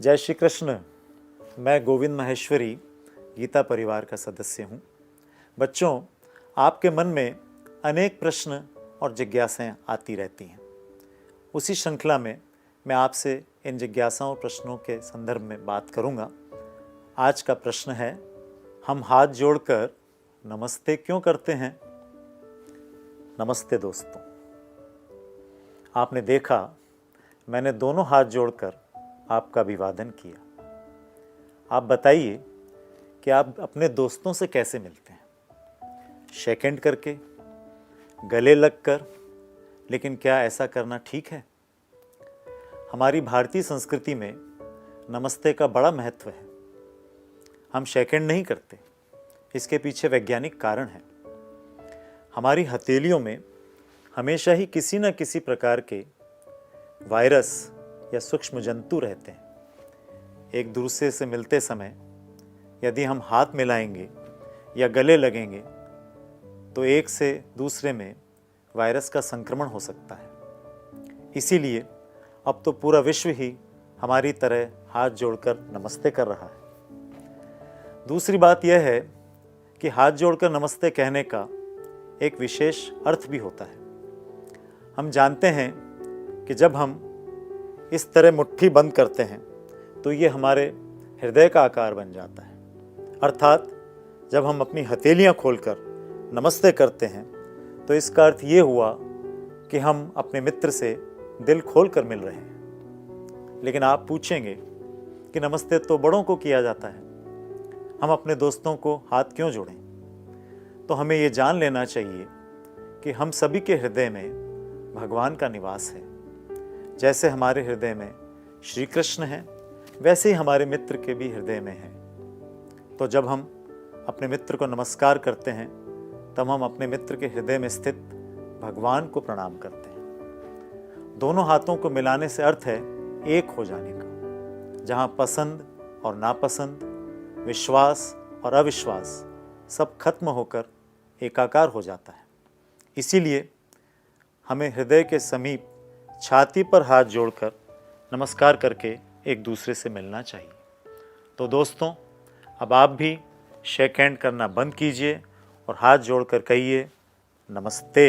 जय श्री कृष्ण। मैं गोविंद माहेश्वरी गीता परिवार का सदस्य हूँ। बच्चों, आपके मन में अनेक प्रश्न और जिज्ञासाएं आती रहती हैं। उसी श्रृंखला में मैं आपसे इन जिज्ञासाओं और प्रश्नों के संदर्भ में बात करूँगा। आज का प्रश्न है, हम हाथ जोड़कर नमस्ते क्यों करते हैं? नमस्ते दोस्तों। आपने देखा, मैंने दोनों हाथ जोड़कर आपका अभिवादन किया। आप बताइए कि आप अपने दोस्तों से कैसे मिलते हैं? शेक हैंड करके, गले लगकर? लेकिन क्या ऐसा करना ठीक है? हमारी भारतीय संस्कृति में नमस्ते का बड़ा महत्व है। हम शेक हैंड नहीं करते, इसके पीछे वैज्ञानिक कारण है। हमारी हथेलियों में हमेशा ही किसी न किसी प्रकार के वायरस या सूक्ष्म जंतु रहते हैं। एक दूसरे से मिलते समय यदि हम हाथ मिलाएंगे या गले लगेंगे तो एक से दूसरे में वायरस का संक्रमण हो सकता है। इसीलिए अब तो पूरा विश्व ही हमारी तरह हाथ जोड़कर नमस्ते कर रहा है। दूसरी बात यह है कि हाथ जोड़कर नमस्ते कहने का एक विशेष अर्थ भी होता है। हम जानते हैं कि जब हम इस तरह मुट्ठी बंद करते हैं तो ये हमारे हृदय का आकार बन जाता है। अर्थात जब हम अपनी हथेलियां खोलकर नमस्ते करते हैं तो इसका अर्थ ये हुआ कि हम अपने मित्र से दिल खोलकर मिल रहे हैं। लेकिन आप पूछेंगे कि नमस्ते तो बड़ों को किया जाता है, हम अपने दोस्तों को हाथ क्यों जोड़ें? तो हमें ये जान लेना चाहिए कि हम सभी के हृदय में भगवान का निवास है। जैसे हमारे हृदय में श्री कृष्ण हैं, वैसे ही हमारे मित्र के भी हृदय में हैं। तो जब हम अपने मित्र को नमस्कार करते हैं तब हम अपने मित्र के हृदय में स्थित भगवान को प्रणाम करते हैं। दोनों हाथों को मिलाने से अर्थ है एक हो जाने का, जहाँ पसंद और नापसंद, विश्वास और अविश्वास सब खत्म होकर एकाकार हो जाता है। इसीलिए हमें हृदय के समीप छाती पर हाथ जोड़कर नमस्कार करके एक दूसरे से मिलना चाहिए। तो दोस्तों, अब आप भी शेक हैंड करना बंद कीजिए और हाथ जोड़कर कहिए नमस्ते।